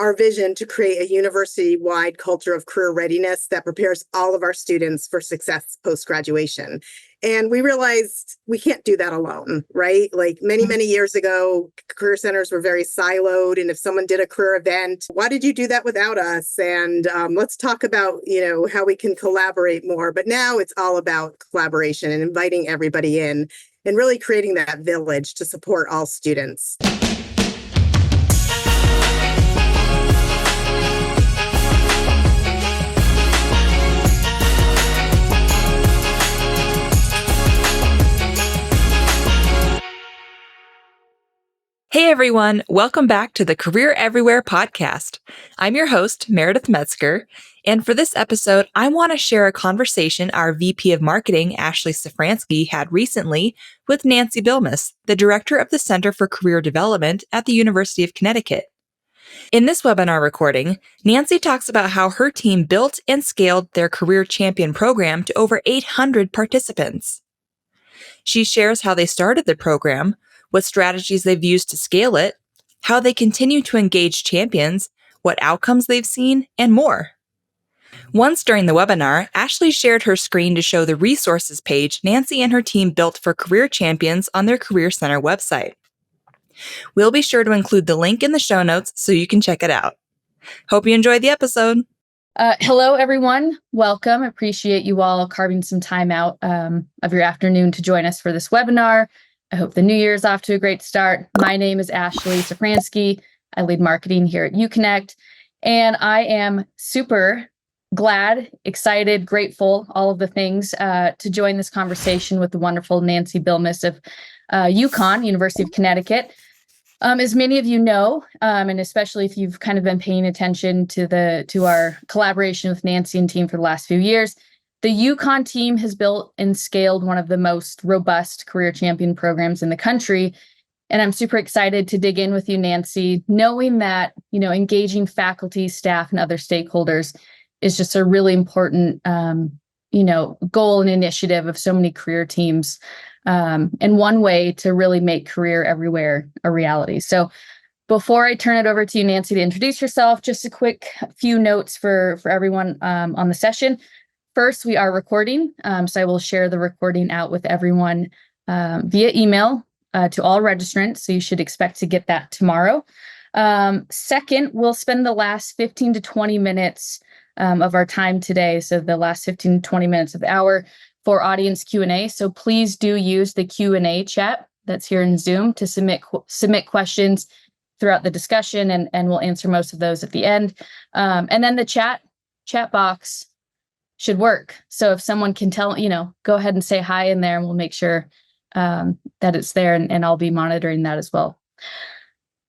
our vision to create a university-wide culture of career readiness that prepares all of our students for success post-graduation. And we realized we can't do that alone, right? Like many years ago, career centers were very siloed. And if someone did a career event, why did you do that without us? And let's talk about, how we can collaborate more. But now it's all about collaboration and inviting everybody in and really creating that village to support all students. Hey everyone, welcome back to the Career Everywhere podcast. I'm your host, Meredith Metzger, and for this episode, I want to share a conversation our VP of Marketing, Ashley Safransky, had recently with Nancy Bilmes, the Director of the Center for Career Development at the University of Connecticut. In this webinar recording, Nancy talks about how her team built and scaled their Career Champion program to over 800 participants. She shares how they started the program, what strategies they've used to scale it, how they continue to engage champions, what outcomes they've seen, and more. Once during the webinar, Ashley shared her screen to show the resources page Nancy and her team built for career champions on their Career Center website. We'll be sure to include the link in the show notes so you can check it out. Hope you enjoyed the episode. Hello, everyone. Welcome. Appreciate you all carving some time out of your afternoon to join us for this webinar. I hope the new year is off to a great start. My name is Ashley Safransky. I lead marketing here at UConnect, and I am super glad, excited, grateful, all of the things to join this conversation with the wonderful Nancy Bilmes of UConn, University of Connecticut. As many of you know, and especially if you've kind of been paying attention to our collaboration with Nancy and team for the last few years, the UConn team has built and scaled one of the most robust career champion programs in the country. And I'm super excited to dig in with you, Nancy, knowing that, engaging faculty, staff, and other stakeholders is just a really important, goal and initiative of so many career teams. And one way to really make Career Everywhere a reality. So before I turn it over to you, Nancy, to introduce yourself, just a quick few notes for everyone on the session. First, we are recording, so I will share the recording out with everyone via email to all registrants, so you should expect to get that tomorrow. Second, we'll spend the last 15 to 20 minutes of our time today, so the last 15 to 20 minutes of the hour, for audience Q&A. So please do use the Q&A chat that's here in Zoom to submit questions throughout the discussion, and we'll answer most of those at the end. And then the chat box should work. So if someone can go ahead and say hi in there, and we'll make sure that it's there, and I'll be monitoring that as well.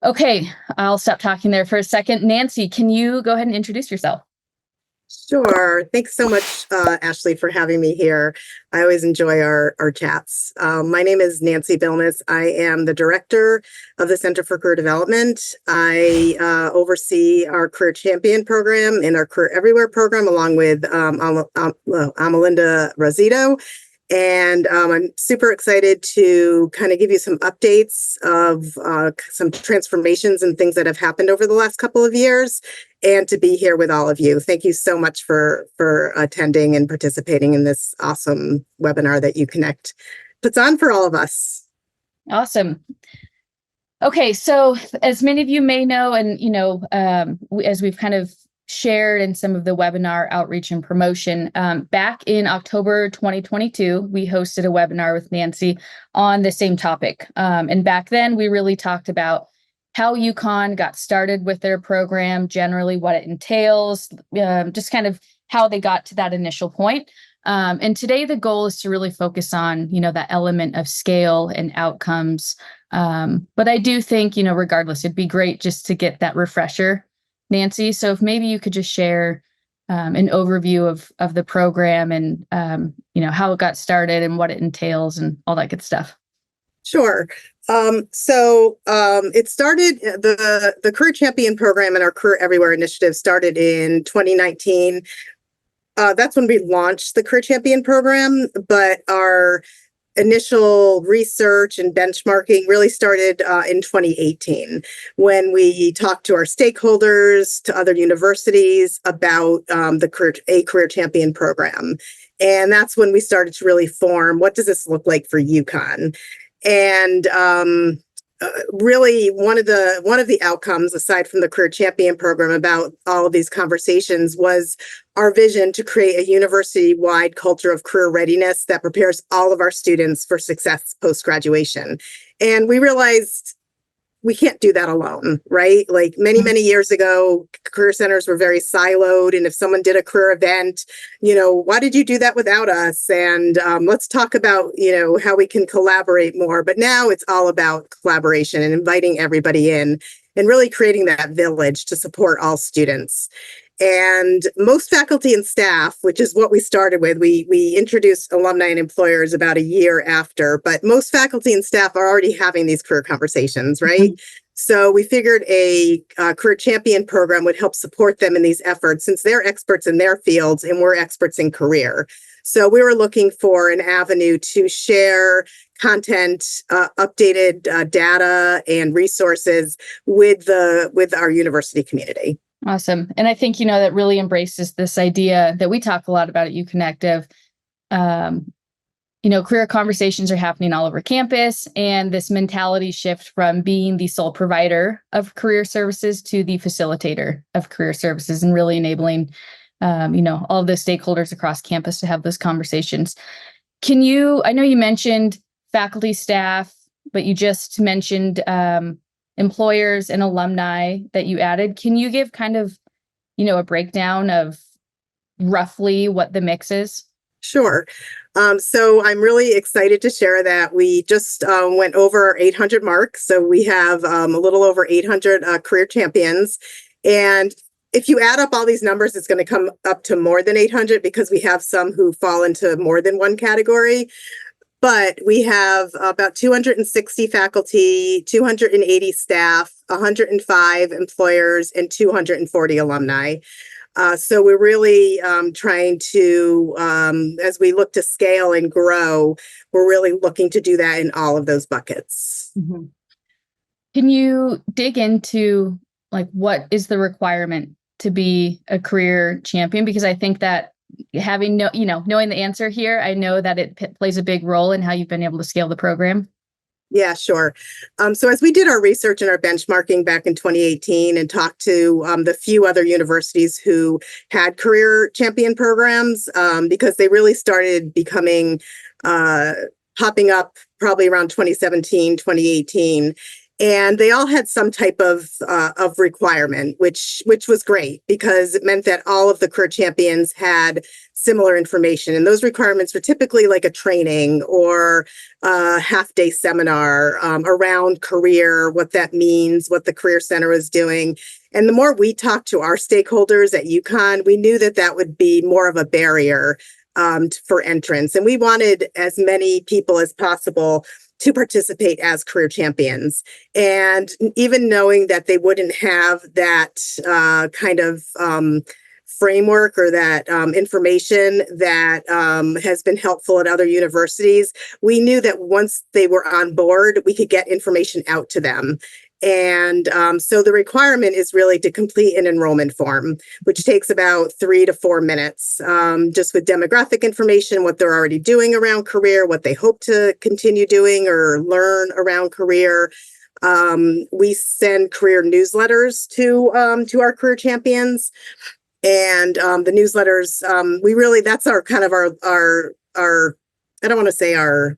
Okay, I'll stop talking there for a second. Nancy, can you go ahead and introduce yourself? Sure. Thanks so much, Ashley, for having me here. I always enjoy our chats. My name is Nancy Bilmes. I am the director of the Center for Career Development. I oversee our Career Champion program and our Career Everywhere program, along with Amalinda Rosito. And I'm super excited to kind of give you some updates of some transformations and things that have happened over the last couple of years, and to be here with all of you. Thank you so much for attending and participating in this awesome webinar that UConnect puts on for all of us. Awesome. Okay, so as many of you may know, and as we've kind of shared in some of the webinar outreach and promotion, back in October 2022, we hosted a webinar with Nancy on the same topic. And back then, we really talked about how UConn got started with their program, generally what it entails, just kind of how they got to that initial point. And today, the goal is to really focus on, that element of scale and outcomes. But I do think, regardless, it'd be great just to get that refresher, Nancy. So if maybe you could just share an overview of the program and, how it got started and what it entails and all that good stuff. Sure. It started, the Career Champion program and our Career Everywhere initiative started in 2019. That's when we launched the Career Champion program, but our initial research and benchmarking really started in 2018 when we talked to our stakeholders, to other universities about the Career Champion program. And that's when we started to really form, what does this look like for UConn? And really one of the outcomes, aside from the Career Champion program, about all of these conversations was our vision to create a university-wide culture of career readiness that prepares all of our students for success post-graduation. And we realized we can't do that alone, right? Like many years ago, career centers were very siloed. And if someone did a career event, why did you do that without us? And let's talk about, how we can collaborate more. But now it's all about collaboration and inviting everybody in and really creating that village to support all students. And most faculty and staff, which is what we started with, we introduced alumni and employers about a year after, but most faculty and staff are already having these career conversations, right? So we figured a Career Champion program would help support them in these efforts since they're experts in their fields and we're experts in career. So we were looking for an avenue to share content, updated data and resources with our university community. Awesome. And I think, that really embraces this idea that we talk a lot about at UConnect of, career conversations are happening all over campus, and this mentality shift from being the sole provider of career services to the facilitator of career services, and really enabling, all of the stakeholders across campus to have those conversations. I know you mentioned faculty, staff, but you just mentioned employers and alumni that you added. Can you give kind of, a breakdown of roughly what the mix is? Sure. So I'm really excited to share that we just went over our 800 mark. So we have a little over 800 career champions. And if you add up all these numbers, it's going to come up to more than 800 because we have some who fall into more than one category. But we have about 260 faculty, 280 staff, 105 employers, and 240 alumni. So we're really trying to, as we look to scale and grow, we're really looking to do that in all of those buckets. Mm-hmm. Can you dig into what is the requirement to be a career champion? Because I think that having knowing the answer here, I know that it plays a big role in how you've been able to scale the program. Yeah, sure. So as we did our research and our benchmarking back in 2018 and talked to the few other universities who had career champion programs, because they really started becoming popping up probably around 2017, 2018. And they all had some type of requirement, which was great because it meant that all of the career champions had similar information. And those requirements were typically like a training or a half-day seminar around career, what that means, what the Career Center is doing. And the more we talked to our stakeholders at UConn, we knew that that would be more of a barrier for entrance. And we wanted as many people as possible to participate as career champions. And even knowing that they wouldn't have that kind of framework or that information that has been helpful at other universities, we knew that once they were on board, we could get information out to them. And so the requirement is really to complete an enrollment form, which takes about 3 to 4 minutes, just with demographic information, what they're already doing around career, what they hope to continue doing or learn around career. We send career newsletters to our career champions. And the newsletters, that's our kind of our I don't want to say our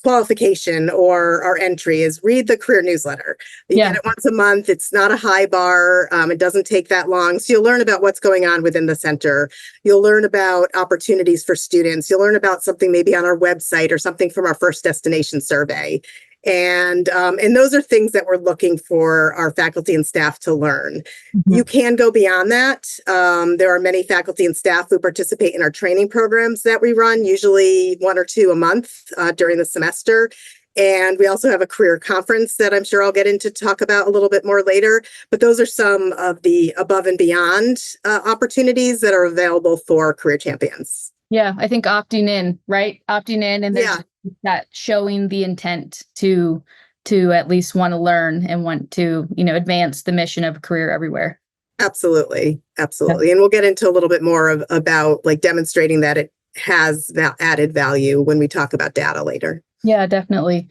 qualification or our entry is read the career newsletter. You get it once a month. It's not a high bar. It doesn't take that long. So you'll learn about what's going on within the center. You'll learn about opportunities for students. You'll learn about something maybe on our website or something from our first destination survey. And those are things that we're looking for our faculty and staff to learn. Mm-hmm. You can go beyond that. There are many faculty and staff who participate in our training programs that we run, usually 1 or 2 a month during the semester. And we also have a career conference that I'm sure I'll get into talk about a little bit more later. But those are some of the above and beyond opportunities that are available for career champions. Yeah, I think opting in, right? Opting in, and there's that showing the intent to at least want to learn and want to, advance the mission of Career Everywhere. Absolutely. Yeah. And we'll get into a little bit more about like demonstrating that it has added value when we talk about data later. Yeah, definitely.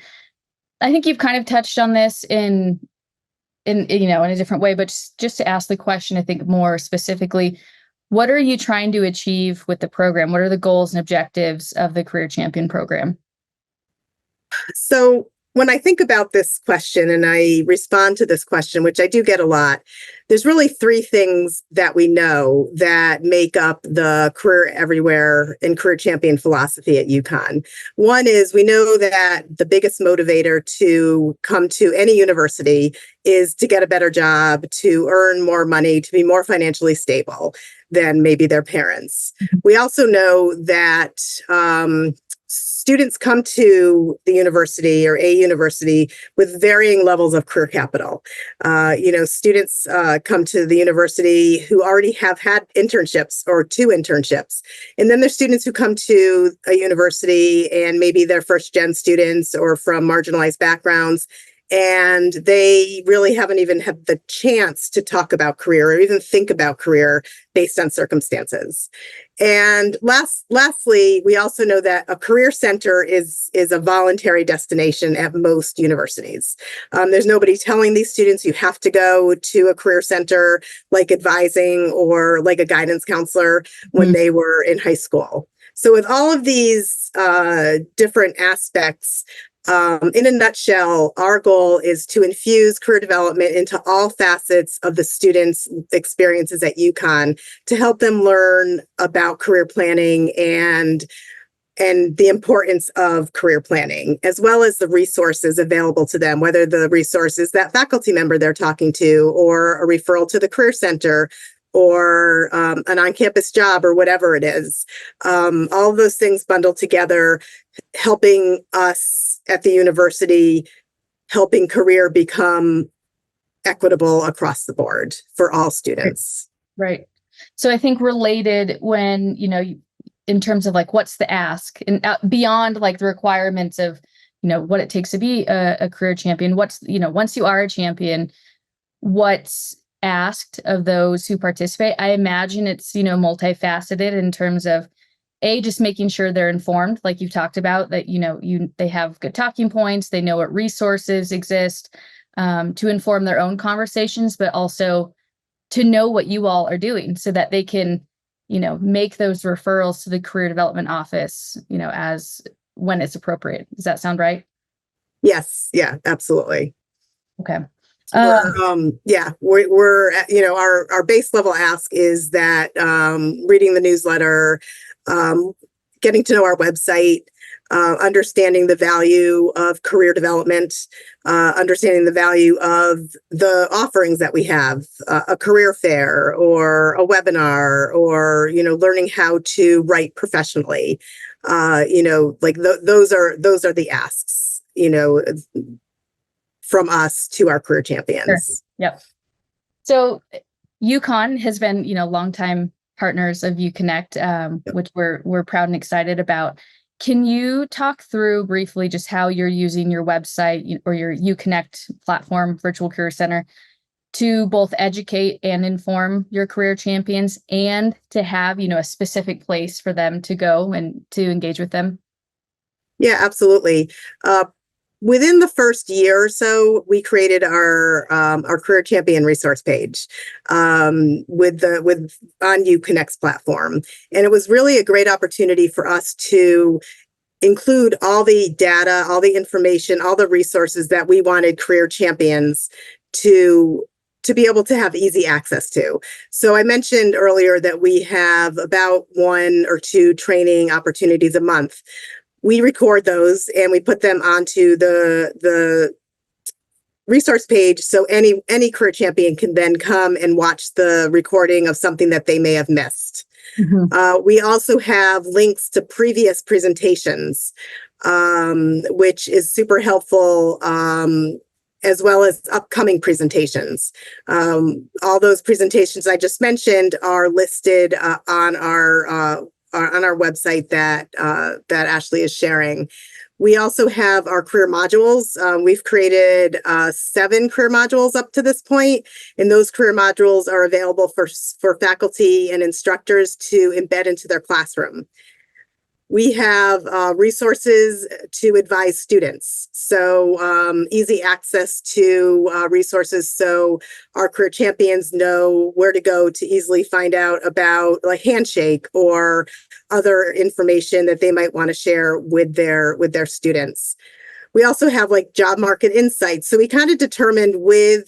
I think you've kind of touched on this in a different way, but just to ask the question, I think more specifically, what are you trying to achieve with the program? What are the goals and objectives of the Career Champion program? So when I think about this question and I respond to this question, which I do get a lot, there's really three things that we know that make up the Career Everywhere and Career Champion philosophy at UConn. One is we know that the biggest motivator to come to any university is to get a better job, to earn more money, to be more financially stable than maybe their parents. We also know that students come to the university or a university with varying levels of career capital. Students come to the university who already have had internships or 2 internships. And then there's students who come to a university and maybe they're first gen students or from marginalized backgrounds. And they really haven't even had the chance to talk about career or even think about career based on circumstances. And lastly, we also know that a career center is a voluntary destination at most universities. There's nobody telling these students you have to go to a career center, like advising or like a guidance counselor when they were in high school. So with all of these different aspects, in a nutshell, our goal is to infuse career development into all facets of the students' experiences at UConn to help them learn about career planning and the importance of career planning, as well as the resources available to them, whether the resources that faculty member they're talking to or a referral to the career center or an on-campus job or whatever it is. All of those things bundled together, helping us at the university, helping career become equitable across the board for all students. Right. So I think related when, in terms of like, what's the ask and beyond like the requirements of, what it takes to be a career champion, what's, once you are a champion, what's asked of those who participate. I imagine it's, multifaceted in terms of just making sure they're informed, like you've talked about, that, they have good talking points, they know what resources exist to inform their own conversations, but also to know what you all are doing so that they can, make those referrals to the career development office, as when it's appropriate. Does that sound right? Yes. Yeah, absolutely. Okay. We're our base level ask is that reading the newsletter, getting to know our website, understanding the value of career development, understanding the value of the offerings that we have, a career fair or a webinar, or learning how to write professionally. Those are the asks. From us to our career champions. Sure. Yep. So UConn has been, longtime partners of UConnect, which we're proud and excited about. Can you talk through briefly just how you're using your website or your UConnect platform, Virtual Career Center, to both educate and inform your career champions and to have, a specific place for them to go and to engage with them? Yeah, absolutely. Within the first year or so, we created our career champion resource page on UConnect's platform, and it was really a great opportunity for us to include all the data, all the information, all the resources that we wanted career champions to be able to have easy access to. So I mentioned earlier that we have about 1 or 2 training opportunities a month. We record those and we put them onto the resource page so any career champion can then come and watch the recording of something that they may have missed. Mm-hmm. We also have links to previous presentations, which is super helpful, as well as upcoming presentations. All those presentations I just mentioned are listed on our on our website that that Ashley is sharing. We also have our career modules. We've created 7 career modules up to this point, and those career modules are available for faculty and instructors to embed into their classroom. We have resources to advise students. So easy access to resources so our career champions know where to go to easily find out about like Handshake or other information that they might want to share with their students. We also have like job market insights. So we kind of determined with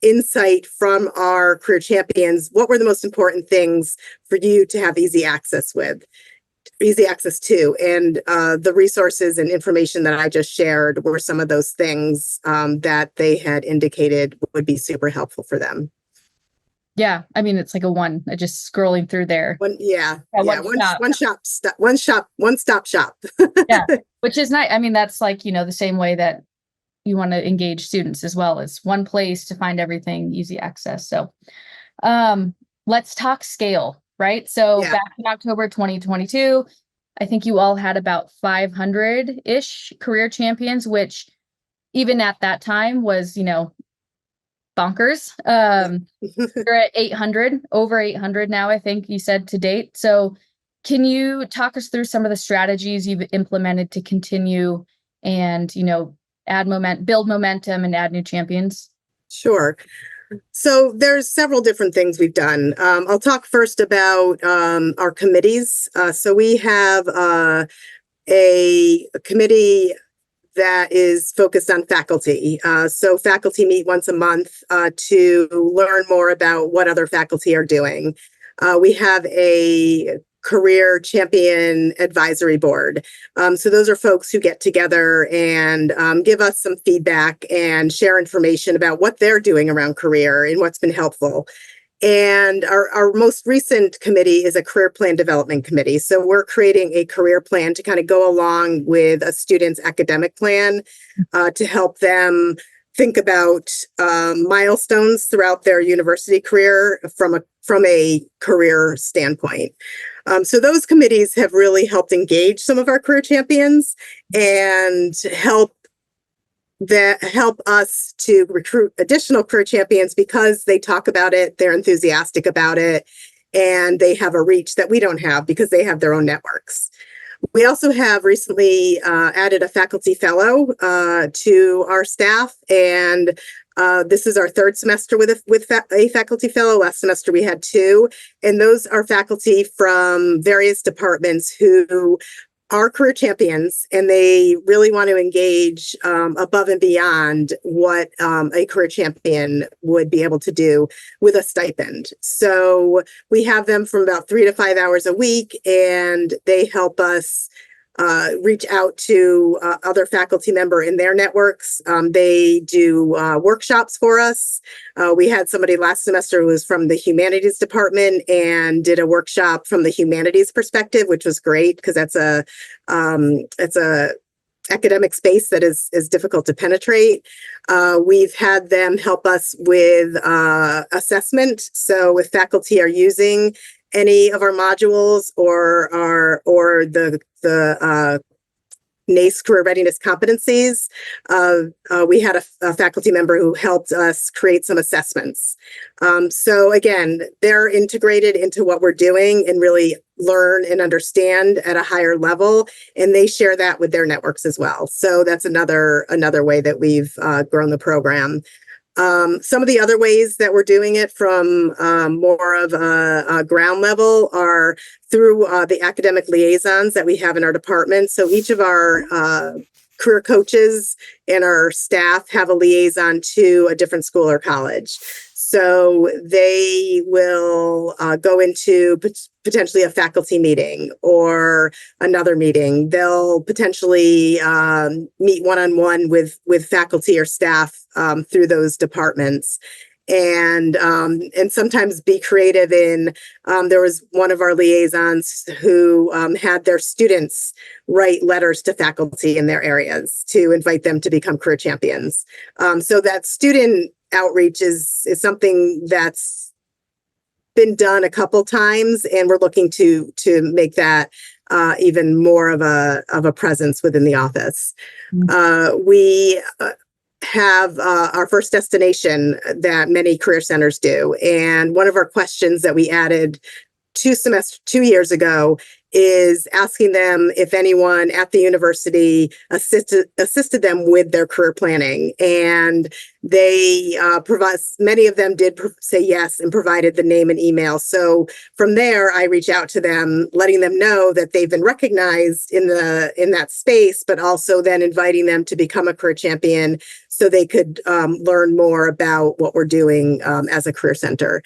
insight from our career champions, what were the most important things for you to have easy access to. And the resources and information that I just shared were some of those things that they had indicated would be super helpful for them. Yeah, I mean, it's like just scrolling through there. One stop shop. Yeah, which is nice. I mean, that's like, the same way that you want to engage students as well, as one place to find everything, easy access. So let's talk scale, right? So back in October 2022, I think you all had about 500-ish career champions, which even at that time was, bonkers. You're at 800, over 800 now, I think you said to date. So can you talk us through some of the strategies you've implemented to continue and, build momentum and add new champions? Sure. So there's several different things we've done. I'll talk first about our committees. So we have a committee that is focused on faculty. So faculty meet once a month to learn more about what other faculty are doing. We have a career champion advisory board. So those are folks who get together and give us some feedback and share information about what they're doing around career and what's been helpful. And our most recent committee is a career plan development committee. So we're creating a career plan to kind of go along with a student's academic plan to help them think about milestones throughout their university career from a career standpoint. So those committees have really helped engage some of our career champions and help us to recruit additional career champions because they talk about it, they're enthusiastic about it, and they have a reach that we don't have because they have their own networks. We also have recently added a faculty fellow to our staff, and this is our 3rd semester with a faculty fellow. Last semester we had 2, and those are faculty from various departments who are career champions, and they really want to engage above and beyond what a career champion would be able to do with a stipend. So we have them from about 3 to 5 hours a week, and they help us reach out to other faculty member in their networks. They do workshops for us. We had somebody last semester who was from the humanities department and did a workshop from the humanities perspective, which was great because it's a academic space that is difficult to penetrate. We've had them help us with assessment. So if faculty are using any of our modules or the NACE career readiness competencies, we had a faculty member who helped us create some assessments. So again, they're integrated into what we're doing and really learn and understand at a higher level, and they share that with their networks as well. So that's another way that we've grown the program. Some of the other ways that we're doing it from more of a ground level are through the academic liaisons that we have in our department. So each of our career coaches and our staff have a liaison to a different school or college. So they will go into potentially a faculty meeting or another meeting. They'll potentially meet one-on-one with faculty or staff through those departments. And sometimes be creative in, there was one of our liaisons who had their students write letters to faculty in their areas to invite them to become career champions. So that student outreach is something that's been done a couple times, and we're looking to make that even more of a presence within the office. We have our first destination that many career centers do, and one of our questions that we added 2 years ago is asking them if anyone at the university assisted them with their career planning. And they many of them did say yes and provided the name and email. So from there, I reach out to them, letting them know that they've been recognized in that space, but also then inviting them to become a career champion so they could learn more about what we're doing as a career center.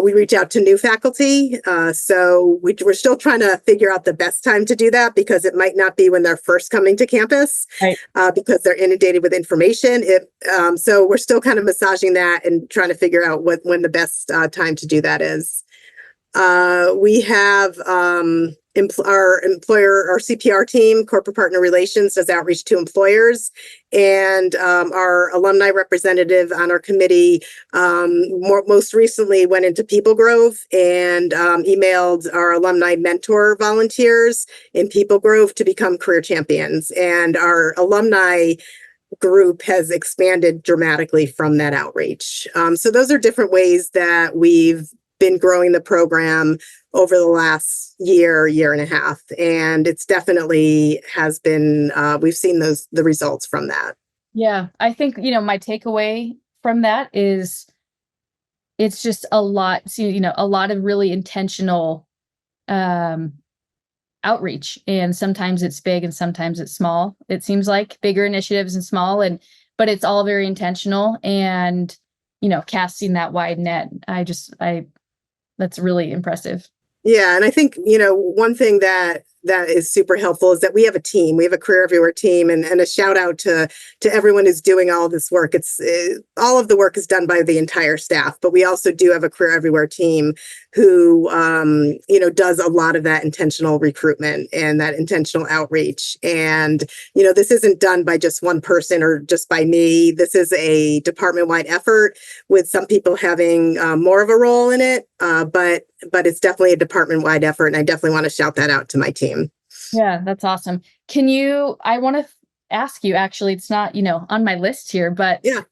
We reach out to new faculty. So we're still trying to figure out the best time to do that, because it might not be when they're first coming to campus, Right. Because they're inundated with information. So we're still kind of massaging that and trying to figure out when the best time to do that is. We have our CPR team, corporate partner relations, does outreach to employers, and our alumni representative on our committee most recently went into People Grove and emailed our alumni mentor volunteers in People Grove to become career champions. And our alumni group has expanded dramatically from that outreach. So those are different ways that we've been growing the program over the last year and a half. And it's definitely has been, we've seen the results from that. Yeah, I think, my takeaway from that is it's just a lot, a lot of really intentional outreach. And sometimes it's big and sometimes it's small. It seems like bigger initiatives and small, but it's all very intentional and, casting that wide net. That's really impressive. Yeah. And I think, one thing that is super helpful is that we have a team. We have a Career Everywhere team, and a shout out to everyone who's doing all of this work. All of the work is done by the entire staff, but we also do have a Career Everywhere team who, does a lot of that intentional recruitment and that intentional outreach. And, this isn't done by just one person or just by me. This is a department-wide effort with some people having more of a role in it. But it's definitely a department-wide effort, and I definitely want to shout that out to my team. Yeah, that's awesome. I want to ask you, actually, it's not, on my list here, but yeah.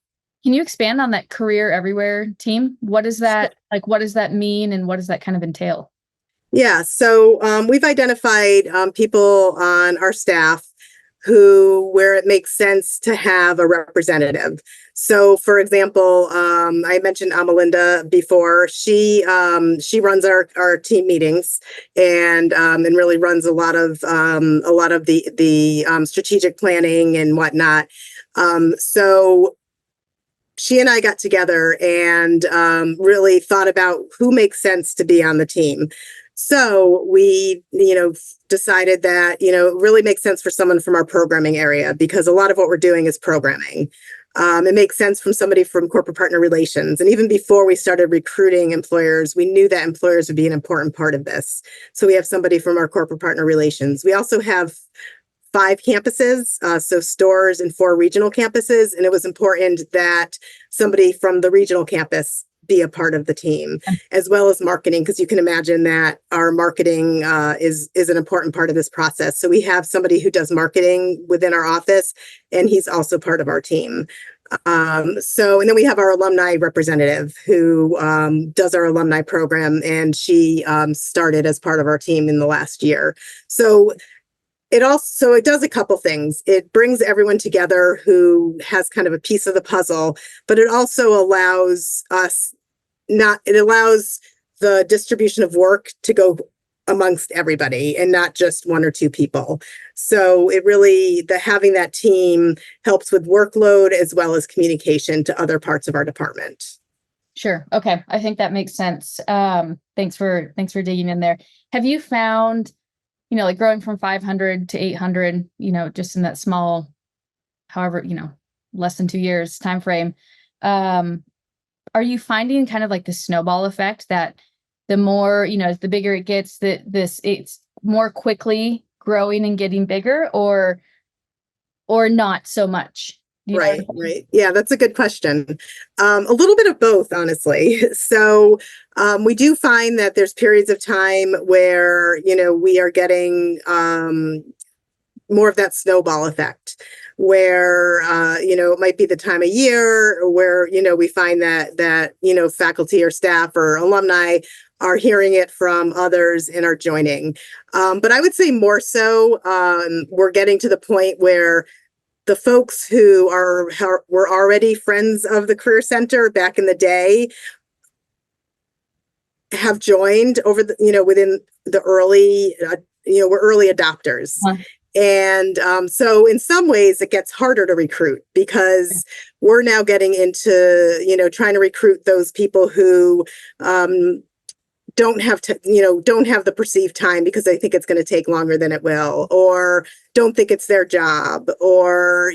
Can you expand on that Career Everywhere team? What is that like? What does that mean? And what does that kind of entail? Yeah. So we've identified people on our staff where it makes sense to have a representative. So, for example, I mentioned Amalinda before. She runs our team meetings and really runs a lot of the strategic planning and whatnot. So she and I got together and really thought about who makes sense to be on the team. So we, decided that, it really makes sense for someone from our programming area, because a lot of what we're doing is programming. It makes sense from somebody from corporate partner relations. And even before we started recruiting employers, we knew that employers would be an important part of this. So we have somebody from our corporate partner relations. We also have 5 campuses, so stores and 4 regional campuses. And it was important that somebody from the regional campus be a part of the team, as well as marketing, because you can imagine that our marketing is an important part of this process. So we have somebody who does marketing within our office, and he's also part of our team. And then we have our alumni representative who does our alumni program, and she started as part of our team in the last year. So it does a couple things. It brings everyone together who has kind of a piece of the puzzle, but it also allows the distribution of work to go amongst everybody and not just 1 or 2 people. So having that team helps with workload as well as communication to other parts of our department. Sure. Okay. I think that makes sense. Thanks for digging in there. Have you found, growing from 500 to 800, just in that small, however, less than 2 years time frame, are you finding kind of like the snowball effect that the more, the bigger it gets, it's more quickly growing and getting bigger, or not so much? You know Right, what I mean? right. Yeah, that's a good question. A little bit of both, honestly. So we do find that there's periods of time where, we are getting more of that snowball effect where, it might be the time of year where, we find that, faculty or staff or alumni are hearing it from others and are joining. But I would say more so, we're getting to the point where the folks who were already friends of the Career Center back in the day have joined over within the early, we're early adopters. Uh, And so in some ways it gets harder to recruit because we're now getting into, trying to recruit those people who don't have don't have the perceived time because they think it's going to take longer than it will, or don't think it's their job, or,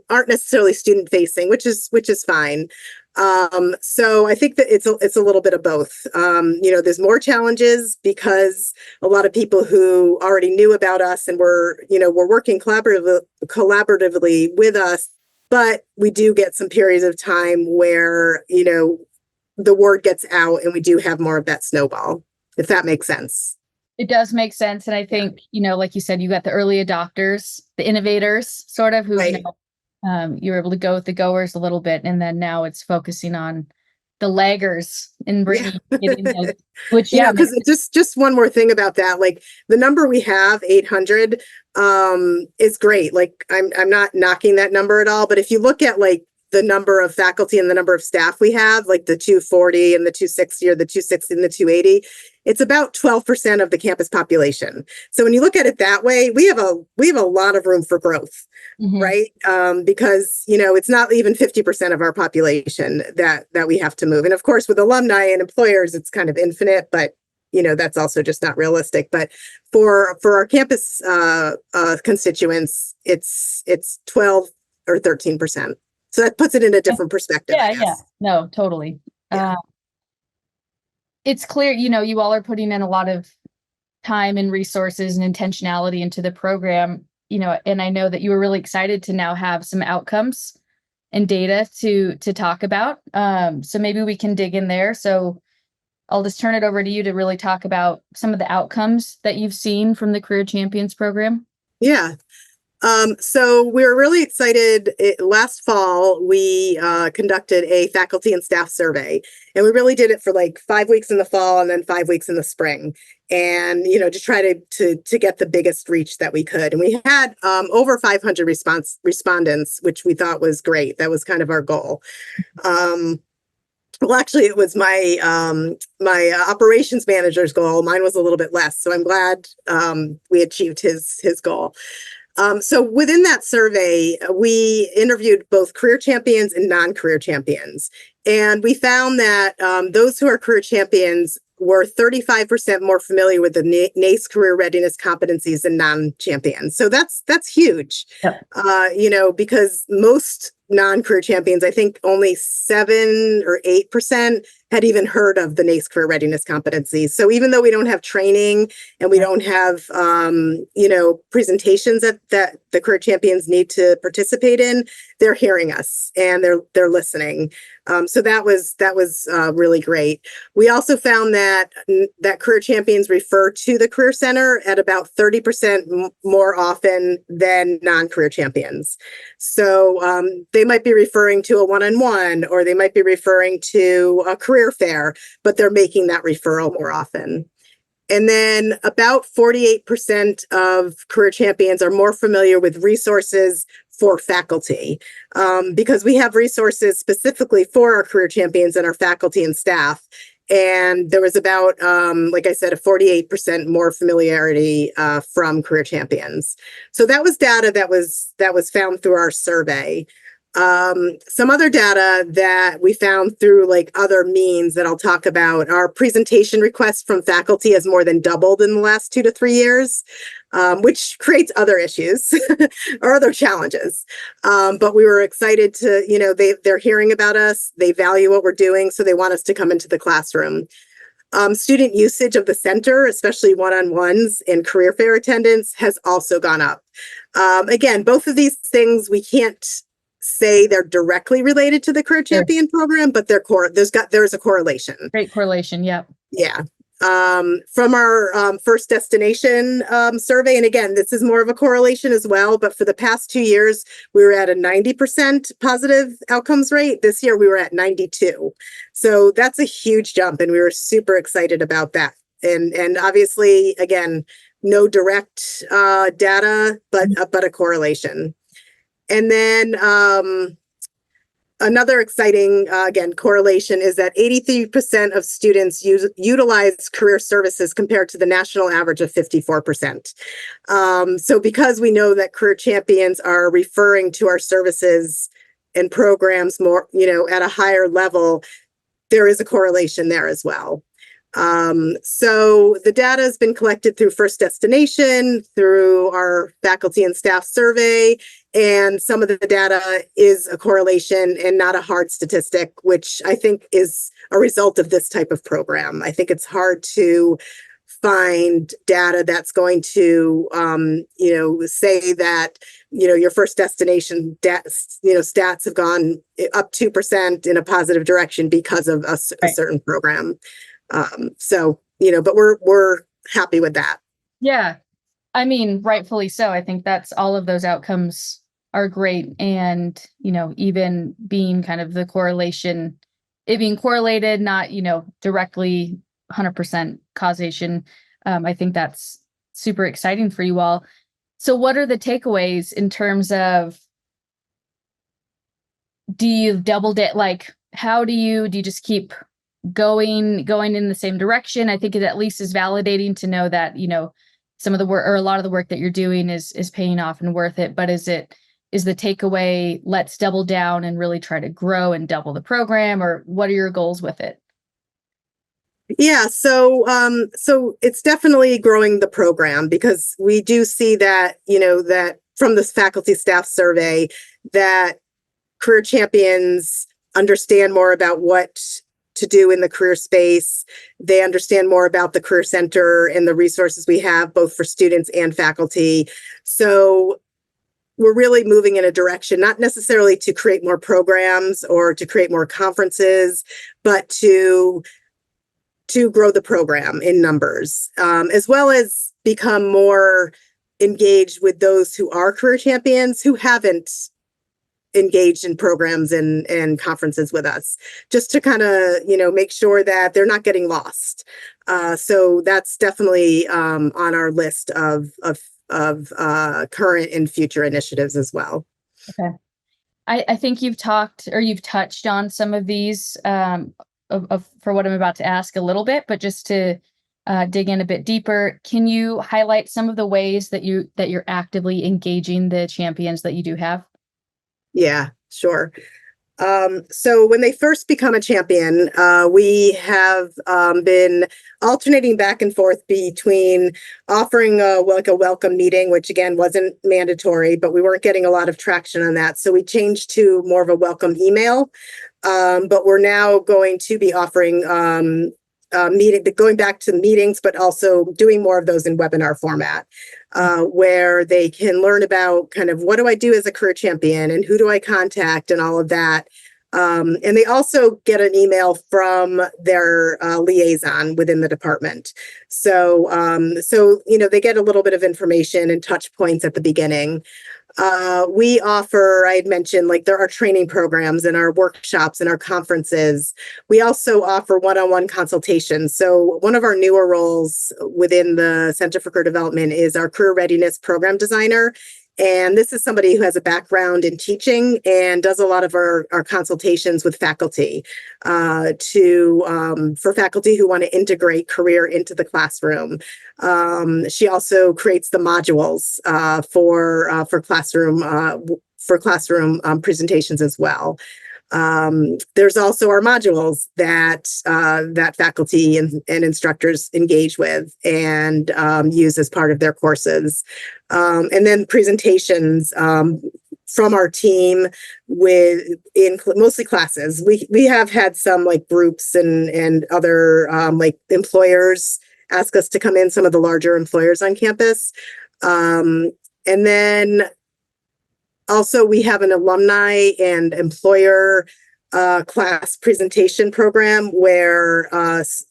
aren't necessarily student facing, which is fine. So I think that it's a little bit of both. There's more challenges because a lot of people who already knew about us and were working collaboratively with us, but we do get some periods of time where, the word gets out and we do have more of that snowball, if that makes sense. It does make sense. And I think, like you said, you got the early adopters, the innovators sort of who, Right. you were able to go with the goers a little bit. And then now it's focusing on the laggers and bringing it in those, which, because just one more thing about that, like the number we have, 800, is great. Like I'm not knocking that number at all, but if you look at like the number of faculty and the number of staff we have, like the 240 and the 260 or the 260 and the 280, it's about 12% of the campus population. So when you look at it that way, we have a lot of room for growth, right? Because, it's not even 50% of our population that we have to move. And of course, with alumni and employers, it's kind of infinite, but that's also just not realistic. But for our campus constituents, it's 12 or 13%. So that puts it in a different perspective. Yeah. No, totally. Yeah. It's clear, you all are putting in a lot of time and resources and intentionality into the program, and I know that you were really excited to now have some outcomes and data to talk about. So maybe we can dig in there. So I'll just turn it over to you to really talk about some of the outcomes that you've seen from the Career Champions program. Yeah. So we were really excited. Last fall, we conducted a faculty and staff survey, and we really did it for like 5 weeks in the fall and then 5 weeks in the spring, and to try to get the biggest reach that we could. And we had over 500 respondents, which we thought was great. That was kind of our goal. Well, actually, it was my operations manager's goal. Mine was a little bit less, so I'm glad we achieved his goal. So within that survey, we interviewed both career champions and non-career champions. And we found that those who are career champions were 35% more familiar with the NACE career readiness competencies than non-champions. So that's huge, because most non-career champions, I think only 7 or 8% had even heard of the NACE career readiness competencies. So even though we don't have training and we don't have, presentations that the career champions need to participate in, they're hearing us and they're listening. So that was really great. We also found that career champions refer to the Career Center at about 30% more often than non-career champions. So they might be referring to a one-on-one, or they might be referring to a career fair, but they're making that referral more often. And then about 48% of career champions are more familiar with resources for faculty, because we have resources specifically for our career champions and our faculty and staff. And there was about, like I said, a 48% more familiarity from career champions. So that was data that was found through our survey. Some other data that we found through like other means that I'll talk about, our presentation requests from faculty has more than doubled in the last 2 to 3 years, which creates other issues or other challenges. But we were excited to, they're hearing about us, they value what we're doing, so they want us to come into the classroom. Student usage of the center, especially one-on-ones and career fair attendance, has also gone up. Again, both of these things we can't say they're directly related to the Career Champion program, but there's a correlation. Great correlation. Yep. Yeah. From our first destination survey, and again, this is more of a correlation as well, but for the past 2 years, we were at a 90% positive outcomes rate. This year, we were at 92. So that's a huge jump, and we were super excited about that. And obviously, again, no direct data, but a correlation. And then another exciting, again, correlation is that 83% of students utilize career services compared to the national average of 54%. So because we know that career champions are referring to our services and programs more, at a higher level, there is a correlation there as well. So the data has been collected through First Destination, through our faculty and staff survey, and some of the data is a correlation and not a hard statistic, which I think is a result of this type of program. I think it's hard to find data that's going to, say that, your First Destination stats have gone up 2% in a positive direction because of a certain program. But we're happy with that. Yeah. I mean, rightfully so. I think that's all of those outcomes are great. And, even being kind of the correlation, it being correlated, not, directly 100% causation. I think that's super exciting for you all. So what are the takeaways in terms of, do you double it? Like, how do you just keep going in the same direction? I think it at least is validating to know that, some of the work or a lot of the work that you're doing is paying off and worth it. But is the takeaway, let's double down and really try to grow and double the program, or what are your goals with it? Yeah, so it's definitely growing the program, because we do see that, that from this faculty staff survey, that career champions understand more about what to do in the career space. They understand more about the Career Center and the resources we have, both for students and faculty. So we're really moving in a direction, not necessarily to create more programs or to create more conferences, but to grow the program in numbers, as well as become more engaged with those who are career champions who haven't engaged in programs and conferences with us, just to kind of, make sure that they're not getting lost. So that's definitely on our list of current and future initiatives as well. Okay. I think you've touched on some of these for what I'm about to ask a little bit, but just to dig in a bit deeper, can you highlight some of the ways that you're actively engaging the champions that you do have? Yeah, sure. So when they first become a champion, we have been alternating back and forth between offering a welcome meeting, which again wasn't mandatory, but we weren't getting a lot of traction on that. So we changed to more of a welcome email. But we're now going to be offering going back to meetings, but also doing more of those in webinar format, where they can learn about kind of what do I do as a career champion and who do I contact and all of that. And they also get an email from their liaison within the department. So they get a little bit of information and touch points at the beginning. We offer, I had mentioned, like there are training programs and our workshops and our conferences. We also offer one-on-one consultations. So one of our newer roles within the Center for Career Development is our career readiness program designer. And this is somebody who has a background in teaching and does a lot of our consultations with faculty for faculty who want to integrate career into the classroom. She also creates the modules for classroom presentations as well. There's also our modules that faculty and instructors engage with and use as part of their courses. And then presentations from our team in mostly classes. We have had some like groups and other like employers ask us to come in, some of the larger employers on campus. And then Also, we have an alumni and employer class presentation program where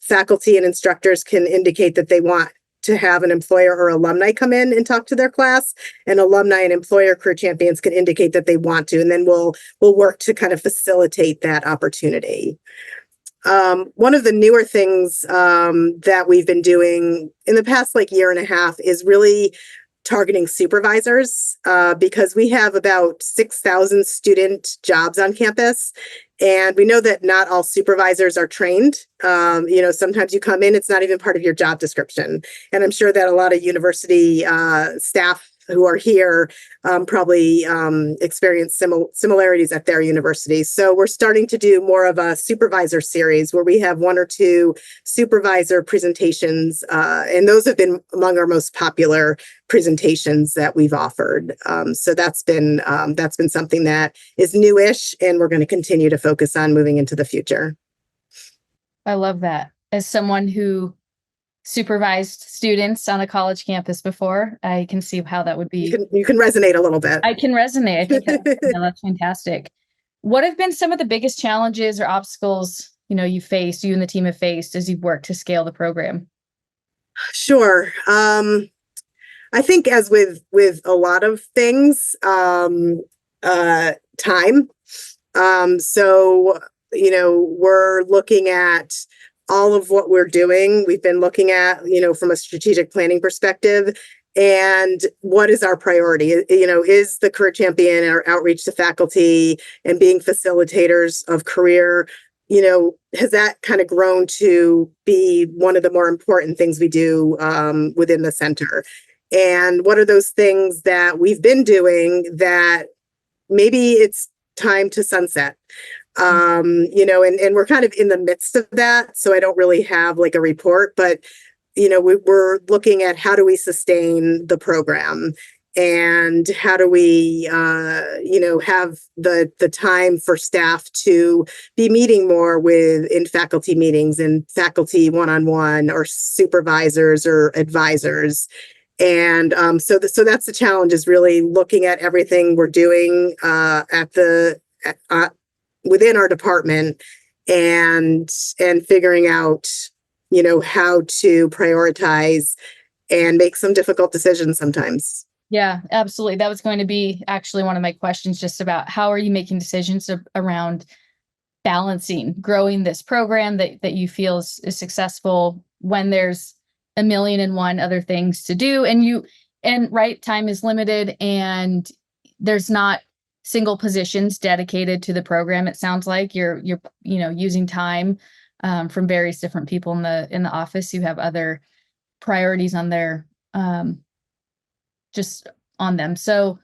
faculty and instructors can indicate that they want to have an employer or alumni come in and talk to their class, and alumni and employer career champions can indicate that they want to, and then we'll work to kind of facilitate that opportunity. One of the newer things that we've been doing in the past year and a half is really targeting supervisors because we have about 6,000 student jobs on campus. And we know that not all supervisors are trained. Sometimes you come in, it's not even part of your job description. And I'm sure that a lot of university staff who are here probably experience similarities at their universities. So we're starting to do more of a supervisor series where we have 1 or 2 supervisor presentations, and those have been among our most popular presentations that we've offered. So that's been something that is newish, and we're going to continue to focus on moving into the future. I love that. As someone who supervised students on a college campus before, I can see how that would be. You can resonate a little bit. I can resonate. I think that's fantastic. What have been some of the biggest challenges or obstacles, you and the team have faced as you've worked to scale the program? Sure. I think as with a lot of things, time. So, we're looking at all of what we're doing. We've been looking at, from a strategic planning perspective, and what is our priority? Is the career champion or outreach to faculty and being facilitators of career, has that kind of grown to be one of the more important things we do within the center? And what are those things that we've been doing that maybe it's time to sunset? And we're kind of in the midst of that. So I don't really have a report, but, we're looking at how do we sustain the program and how do we, have the time for staff to be meeting more in faculty meetings and faculty one-on-one or supervisors or advisors. And so that's the challenge, is really looking at everything we're doing within our department and figuring out, how to prioritize and make some difficult decisions sometimes. Yeah, absolutely. That was going to be actually one of my questions, just about how are you making decisions around balancing growing this program that you feel is successful when there's a million and one other things to do, and time is limited, and there's not single positions dedicated to the program. It sounds like you're using time from various different people in the office who have other priorities on their just on them. So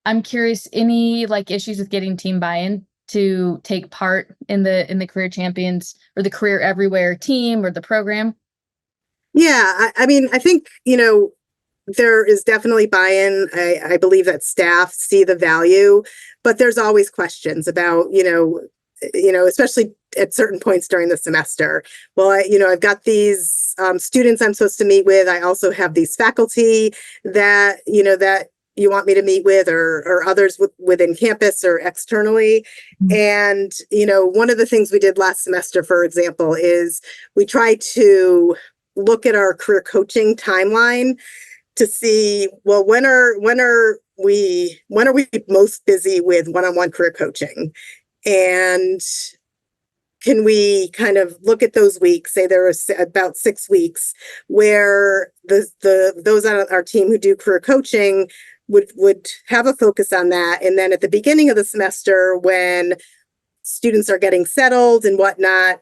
I'm curious, any issues with getting team buy-in to take part in the Career Champions or the Career Everywhere team or the program? Yeah, I mean, I think, there is definitely buy-in. I believe that staff see the value, but there's always questions about, especially at certain points during the semester. Well, I've got these students I'm supposed to meet with. I also have these faculty that you want me to meet with, or others within campus or externally. And, one of the things we did last semester, for example, is we tried to look at our career coaching timeline to see, well, when are we most busy with one-on-one career coaching? And can we kind of look at those weeks, say there was about 6 weeks where those on our team who do career coaching would have a focus on that. And then at the beginning of the semester, when students are getting settled and whatnot,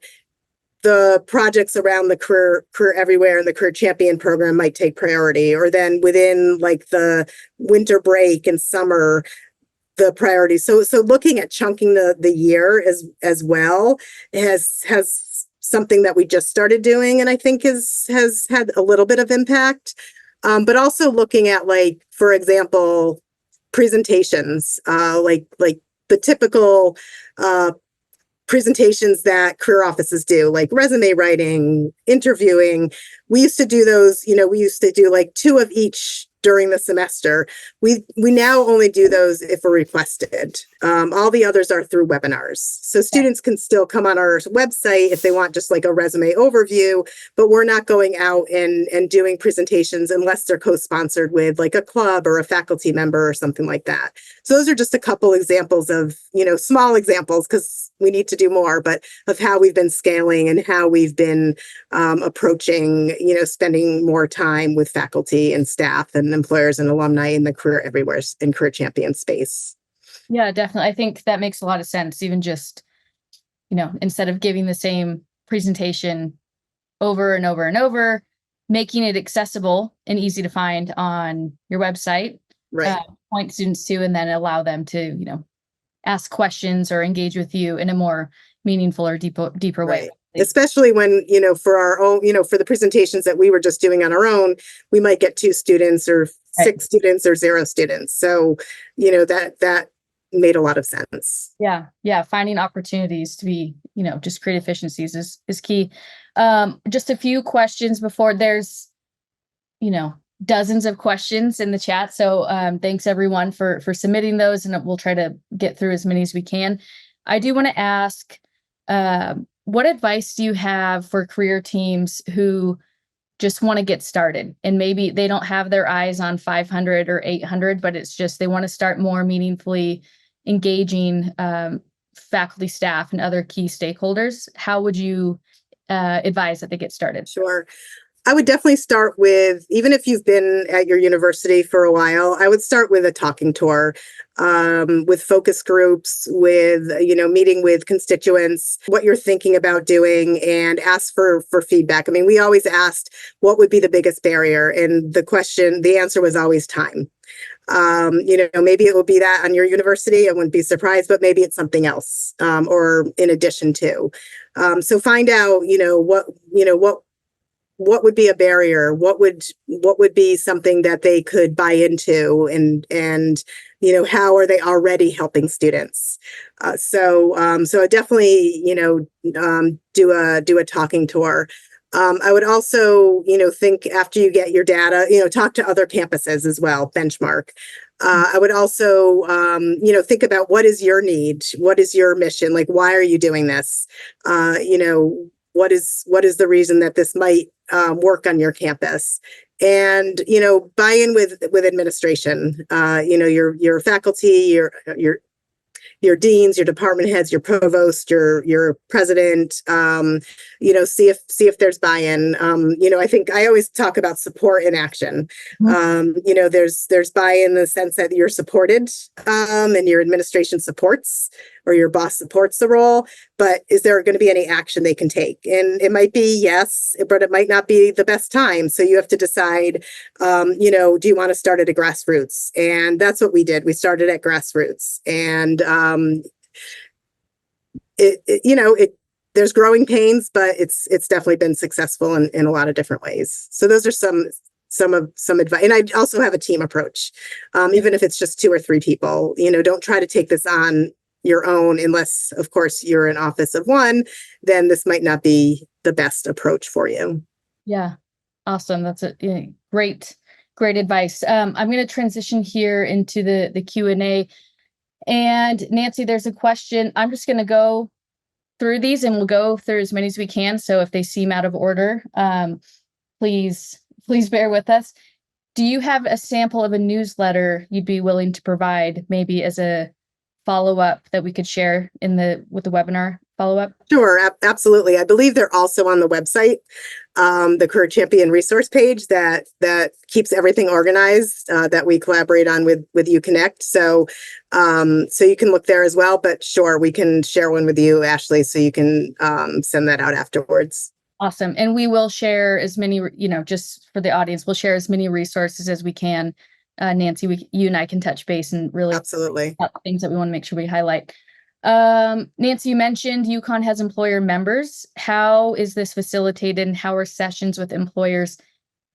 the projects around the Career Everywhere and the Career Champion program might take priority. Or then within the winter break and summer, the priorities. So looking at chunking the year as well has something that we just started doing, and I think has had a little bit of impact. But also looking at, for example, presentations, like the typical presentations that career offices do, like resume writing, interviewing. We used to do those, we used to do 2 of each during the semester. We now only do those if we're requested. All the others are through webinars. So students can still come on our website if they want just like a resume overview, but we're not going out and doing presentations unless they're co-sponsored with like a club or a faculty member or something like that. So those are just a couple examples of, small examples, because we need to do more, but of how we've been scaling and how we've been approaching, spending more time with faculty and staff and employers and alumni in the Career Everywhere and Career Champion space. Yeah, definitely. I think that makes a lot of sense. Even just, instead of giving the same presentation over and over and over, making it accessible and easy to find on your website, right? Point students to, and then allow them to, ask questions or engage with you in a more meaningful or deeper way. Especially when, for our own, for the presentations that we were just doing on our own, we might get 2 students or 6 students or 0 students. So, that made a lot of sense. Yeah. Yeah. Finding opportunities to be, just create efficiencies is key. Just a few questions before there's, dozens of questions in the chat. So thanks everyone for submitting those, and we'll try to get through as many as we can. I do want to ask, what advice do you have for career teams who just want to get started and maybe they don't have their eyes on 500 or 800, but it's just they want to start more meaningfully engaging faculty, staff, and other key stakeholders? How would you advise that they get started? Sure. I would definitely start with, even if you've been at your university for a while, I would start with a talking tour, with focus groups, with, meeting with constituents, what you're thinking about doing, and ask for feedback. I mean, we always asked what would be the biggest barrier, and the answer was always time. Maybe it will be that on your university, I wouldn't be surprised, but maybe it's something else, or in addition to. So find out, what would be a barrier? What would be something that they could buy into, and how are they already helping students? So I definitely do a talking tour. I would also think after you get your data, talk to other campuses as well, benchmark. I would also think about what is your need, what is your mission, like why are you doing this? What is the reason that this might work on your campus? And buy in with administration, your faculty, your deans, your department heads, your provost, your president, see if there's buy-in. I think I always talk about support in action. There's buy-in in the sense that you're supported, and your administration supports, or your boss supports the role, but is there going to be any action they can take? And it might be yes, but it might not be the best time. So you have to decide, do you want to start at a grassroots? And that's what we did. We started at grassroots, and there's growing pains, but it's definitely been successful in a lot of different ways. So those are some advice. And I also have a team approach. Even if it's just 2 or 3 people, don't try to take this on your own, unless of course you're an office of one, then this might not be the best approach for you. Yeah. Awesome. That's a great advice. I'm going to transition here into the Q&A. And Nancy, there's a question. I'm just going to go through these, and we'll go through as many as we can. So if they seem out of order, please bear with us. Do you have a sample of a newsletter you'd be willing to provide, maybe as a follow-up that we could share with the webinar follow-up? Sure, absolutely. I believe they're also on the website, the Career Champion resource page that keeps everything organized, that we collaborate on with UConnect. So you can look there as well. But sure, we can share one with you, Ashley, so you can send that out afterwards. Awesome. And we will share as many, just for the audience, we'll share as many resources as we can. Nancy, you and I can touch base and really absolutely things that we want to make sure we highlight. Nancy, you mentioned UConn has employer members. How is this facilitated, and how are sessions with employers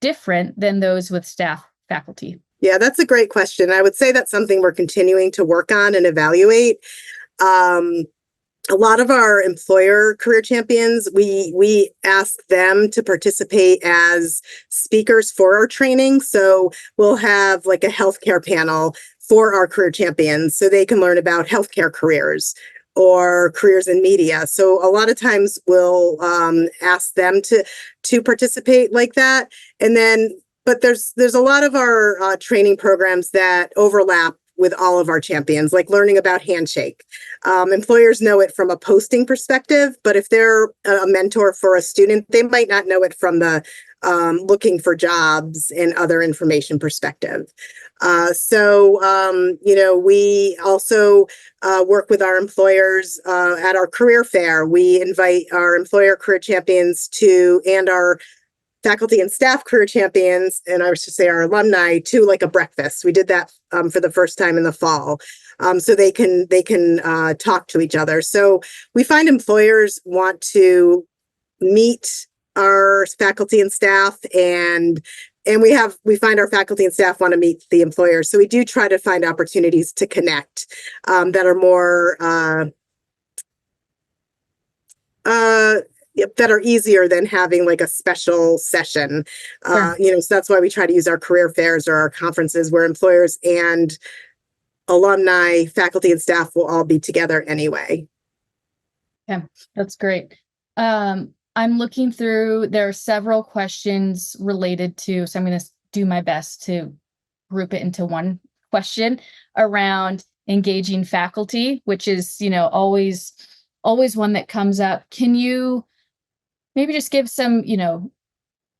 different than those with staff faculty? Yeah, that's a great question. I would say that's something we're continuing to work on and evaluate. a lot of our employer career champions, we ask them to participate as speakers for our training. So we'll have like a healthcare panel for our career champions so they can learn about healthcare careers or careers in media. So a lot of times we'll ask them to participate like that. And then, but there's a lot of our training programs that overlap with all of our champions, like learning about Handshake. Employers know it from a posting perspective, but if they're a mentor for a student, they might not know it from the looking for jobs and other information perspective. We also work with our employers at our career fair. We invite our employer career champions and our faculty and staff career champions, and I was to say our alumni, to like a breakfast. We did that for the first time in the fall, so they can talk to each other. So we find employers want to meet our faculty and staff, and we find our faculty and staff want to meet the employers. So we do try to find opportunities to connect that are more that are easier than having like a special session. Sure. So that's why we try to use our career fairs or our conferences where employers and alumni, faculty and staff will all be together anyway. Yeah, that's great. I'm looking through, there are several questions related to, so I'm going to do my best to group it into one question around engaging faculty, which is, always one that comes up. Can you maybe just give some,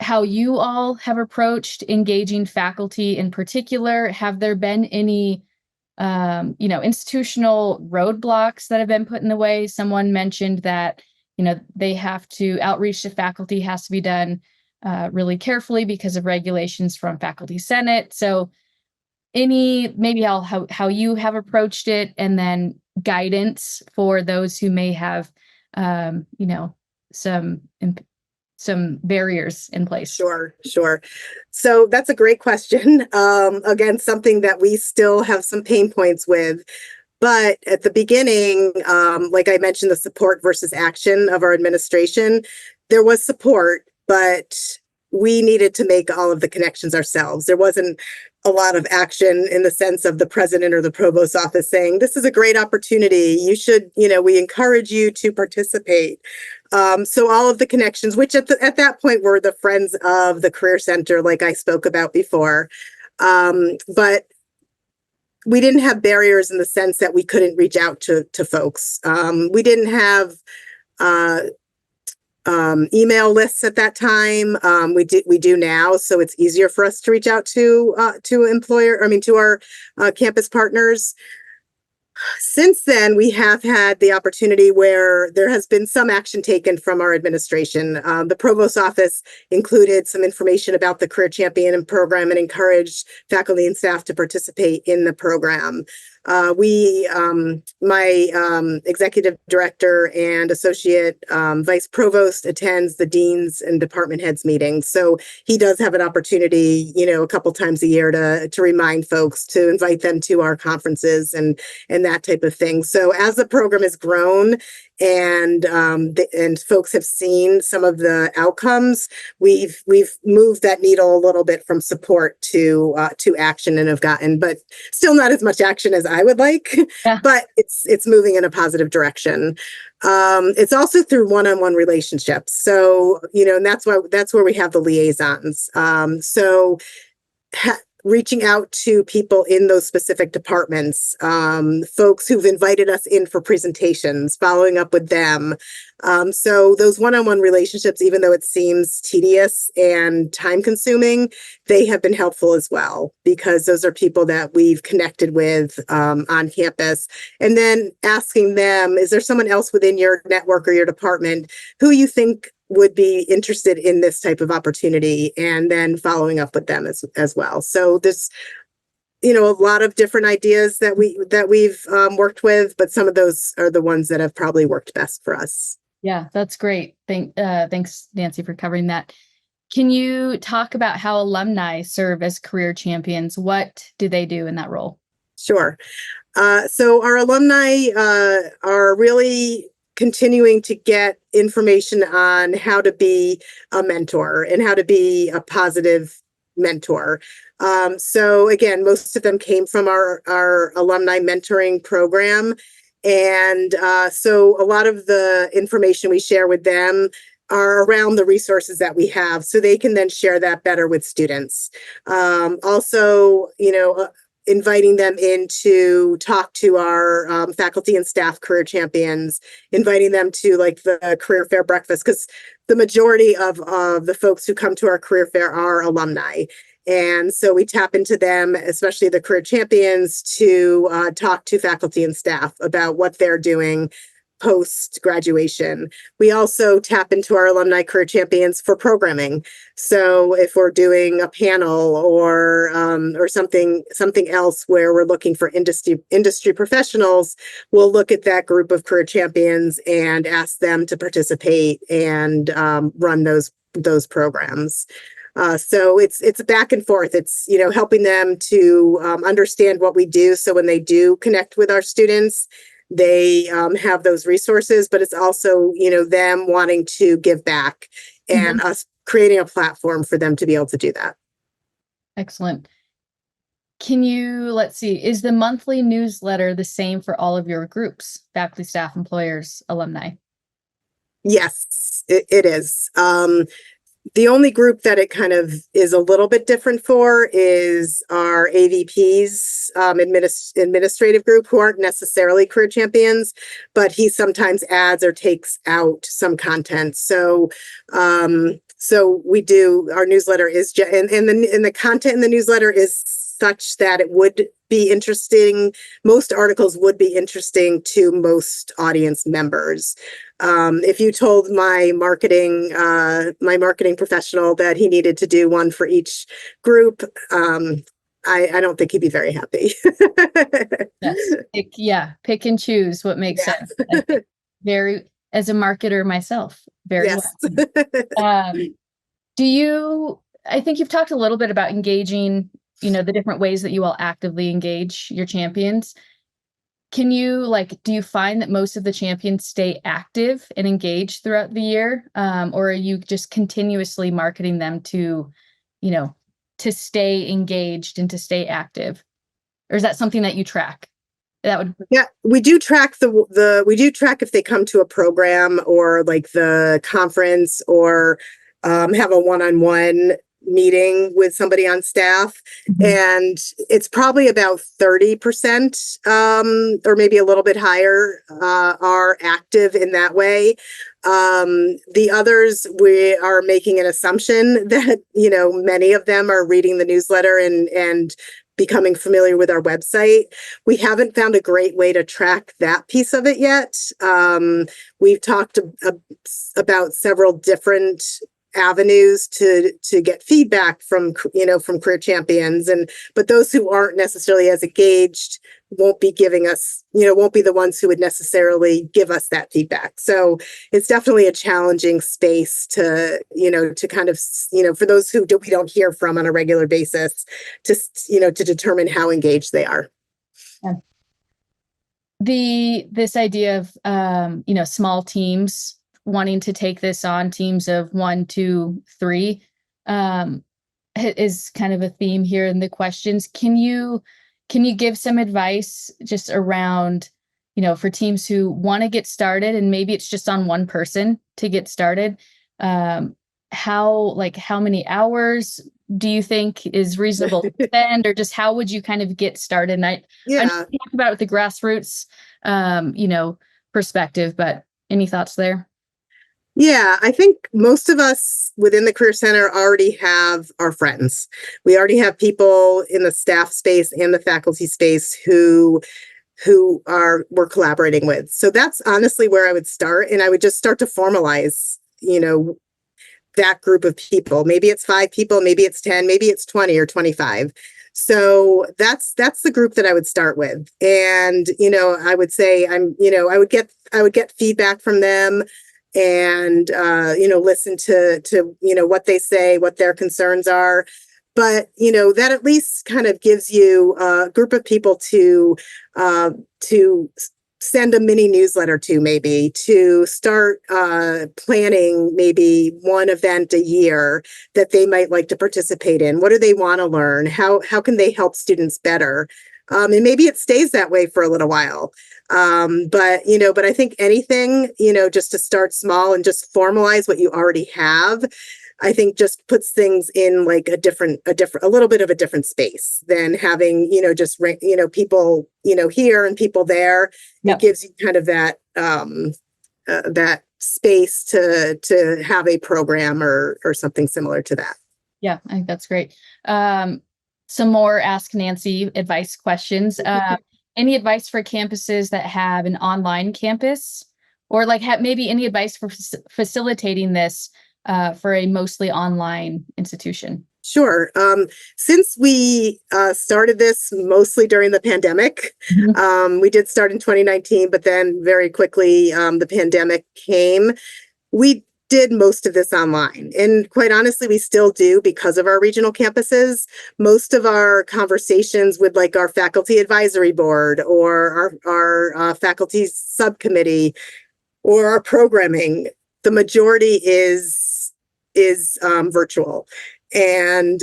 how you all have approached engaging faculty in particular? Have there been any, institutional roadblocks that have been put in the way? Someone mentioned that, they have to outreach to faculty has to be done really carefully because of regulations from Faculty Senate. So maybe how you have approached it, and then guidance for those who may have, some barriers in place. Sure. So that's a great question. Again, something that we still have some pain points with. But at the beginning, like I mentioned, the support versus action of our administration, there was support, but we needed to make all of the connections ourselves. There wasn't a lot of action in the sense of the president or the provost's office saying, this is a great opportunity. You should, we encourage you to participate. So all of the connections, which at that point were the friends of the Career Center, like I spoke about before. But we didn't have barriers in the sense that we couldn't reach out to folks. We didn't have email lists at that time. We do now, so it's easier for us to reach out to our campus partners. Since then, we have had the opportunity where there has been some action taken from our administration. The provost's office included some information about the Career Champion program and encouraged faculty and staff to participate in the program. My executive director and associate vice provost attends the deans and department heads meetings. So he does have an opportunity, a couple times a year to remind folks, to invite them to our conferences and that type of thing. So as the program has grown and folks have seen some of the outcomes, we've moved that needle a little bit from support to action, and have gotten, but still not as much action as I would like. Yeah. But it's moving in a positive direction. It's also through one-on-one relationships. So and that's where we have the liaisons. Reaching out to people in those specific departments, folks who've invited us in for presentations, following up with them. So those one-on-one relationships, even though it seems tedious and time-consuming, they have been helpful as well, because those are people that we've connected with on campus. And then asking them, is there someone else within your network or your department who you think would be interested in this type of opportunity, and then following up with them as well. So there's, a lot of different ideas that we've worked with, but some of those are the ones that have probably worked best for us. Yeah, that's great. Thanks, Nancy, for covering that. Can you talk about how alumni serve as career champions? What do they do in that role? Sure. So our alumni are really continuing to get information on how to be a mentor and how to be a positive mentor. So again, most of them came from our alumni mentoring program. And so a lot of the information we share with them are around the resources that we have, so they can then share that better with students. Also, inviting them in to talk to our faculty and staff career champions, inviting them to like the career fair breakfast, because the majority of the folks who come to our career fair are alumni. And so we tap into them, especially the career champions, to talk to faculty and staff about what they're doing post graduation. We also tap into our alumni career champions for programming. So if we're doing a panel or something else where we're looking for industry professionals, we'll look at that group of career champions and ask them to participate and run those programs. So it's back and forth. It's, helping them to understand what we do. So when they do connect with our students, they have those resources, but it's also, them wanting to give back and us creating a platform for them to be able to do that. Excellent. Let's see, is the monthly newsletter the same for all of your groups, faculty, staff, employers, alumni? Yes, it is. The only group that it kind of is a little bit different for is our AVPs, administrative group, who aren't necessarily career champions, but he sometimes adds or takes out some content. So, we do, our newsletter is, and the content in the newsletter is such that it would be interesting. Most articles would be interesting to most audience members. If you told my marketing professional that he needed to do one for each group, I don't think he'd be very happy. Pick and choose what makes sense. As a marketer myself, very well. I think you've talked a little bit about engaging, the different ways that you all actively engage your champions. Do you find that most of the champions stay active and engaged throughout the year? Or are you just continuously marketing them to stay engaged and to stay active? Or is that something that you track? We do track we do track if they come to a program or like the conference or have a one-on-one meeting with somebody on staff. And it's probably about 30% or maybe a little bit higher are active in that way. The others, we are making an assumption that many of them are reading the newsletter and becoming familiar with our website. We haven't found a great way to track that piece of it yet. We've talked about several different avenues to get feedback from career champions, but those who aren't necessarily as engaged won't be giving us, won't be the ones who would necessarily give us that feedback. So it's definitely a challenging space to kind of, for those who we don't hear from on a regular basis, to determine how engaged they are. This idea of, small teams wanting to take this on, teams of 1, 2, 3, is kind of a theme here in the questions. Can you give some advice just around, for teams who want to get started and maybe it's just on one person to get started? How many hours do you think is reasonable to spend, or just how would you kind of get started? And I talk about it with the grassroots, perspective, but any thoughts there? Yeah, I think most of us within the Career Center already have our friends. We already have people in the staff space and the faculty space who we're collaborating with. So that's honestly where I would start. And I would just start to formalize, that group of people. Maybe it's 5 people, maybe it's 10, maybe it's 20 or 25. So that's the group that I would start with. And, I would say I would get feedback from them and listen to what they say, what their concerns are. But that at least kind of gives you a group of people to send a mini newsletter to, maybe to start planning maybe one event a year that they might like to participate in. What do they want to learn? How can they help students better? And maybe it stays that way for a little while. But I think anything, just to start small and just formalize what you already have, I think just puts things in like a little bit of a different space than having, just, people, here and people there. Yep. It gives you kind of that space to have a program or something similar to that. Yeah, I think that's great. Some more Ask Nancy advice questions. Any advice for campuses that have an online campus, or like maybe any advice for facilitating this for a mostly online institution? Sure. Since we started this mostly during the pandemic, we did start in 2019, but then very quickly the pandemic came. We did most of this online. And quite honestly, we still do because of our regional campuses. Most of our conversations with like our faculty advisory board or our faculty subcommittee or our programming, the majority is virtual. And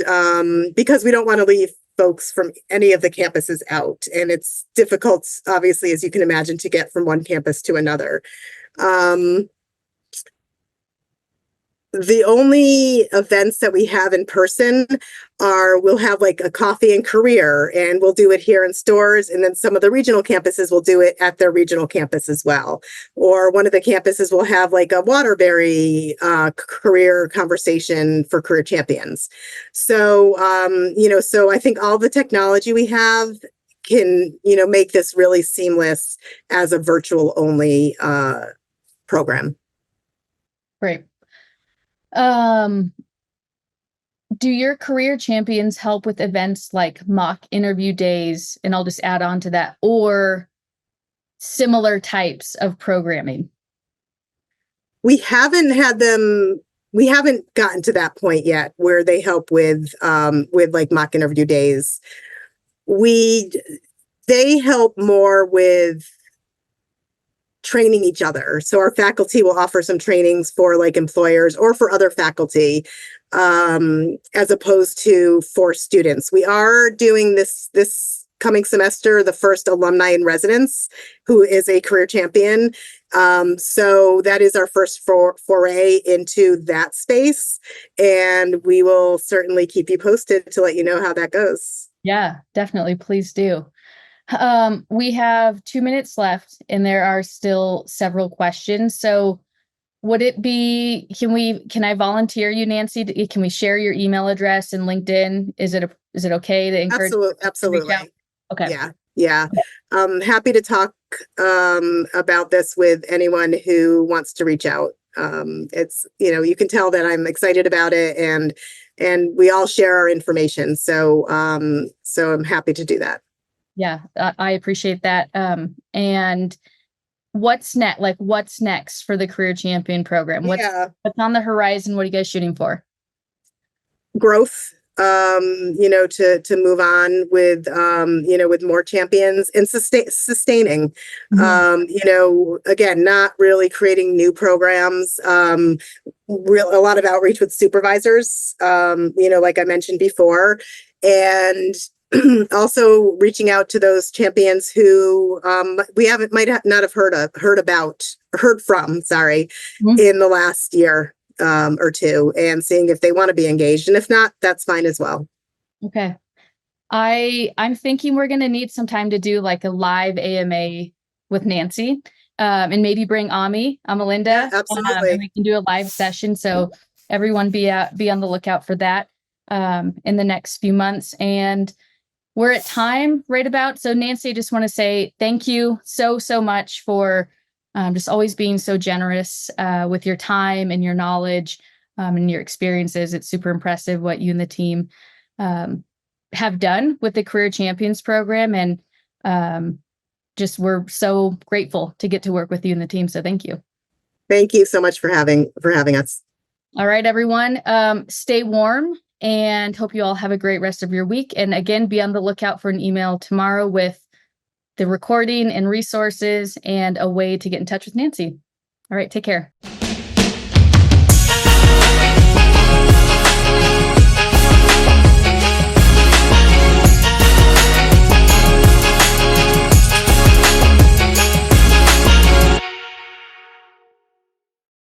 because we don't want to leave folks from any of the campuses out. And it's difficult, obviously, as you can imagine, to get from one campus to another. The only events that we have in person we'll have like a coffee and career, and we'll do it here in stores. And then some of the regional campuses will do it at their regional campus as well. Or one of the campuses will have like a Waterbury career conversation for career champions. So, so I think all the technology we have can, make this really seamless as a virtual only program. Great. Do your career champions help with events like mock interview days? And I'll just add on to that, or similar types of programming? We haven't gotten to that point yet where they help with like mock interview days. They help more with training each other. So our faculty will offer some trainings for like employers or for other faculty, as opposed to for students. We are doing this coming semester, the first alumni in residence who is a career champion. So that is our first foray into that space. And we will certainly keep you posted to let you know how that goes. Yeah, definitely. Please do. We have 2 minutes left and there are still several questions. So would it be, can I volunteer you, Nancy? Can we share your email address and LinkedIn? Is it okay to encourage? Absolutely. Okay. Yeah. I'm happy to talk about this with anyone who wants to reach out. It's, you can tell that I'm excited about it, and we all share our information. So I'm happy to do that. Yeah, I appreciate that. And what's next? Like, what's next for the Career Champion program? What's on the horizon? What are you guys shooting for? Growth. To move on with, with more champions and sustaining, again, not really creating new programs, a lot of outreach with supervisors, like I mentioned before, and also reaching out to those champions who we might not have heard from, in the last year or two, and seeing if they want to be engaged, and if not, that's fine as well. Okay. I'm thinking we're going to need some time to do like a live AMA with Nancy, and maybe bring Amalinda. Yeah, absolutely. And we can do a live session. So everyone be on the lookout for that in the next few months. And we're at time right about. So Nancy, I just want to say thank you so much for just always being so generous with your time and your knowledge and your experiences. It's super impressive what you and the team have done with the Career Champions program. And we're so grateful to get to work with you and the team. So thank you. Thank you so much for having us. All right, everyone. Stay warm and hope you all have a great rest of your week. And again, be on the lookout for an email tomorrow with the recording and resources and a way to get in touch with Nancy. All right, take care.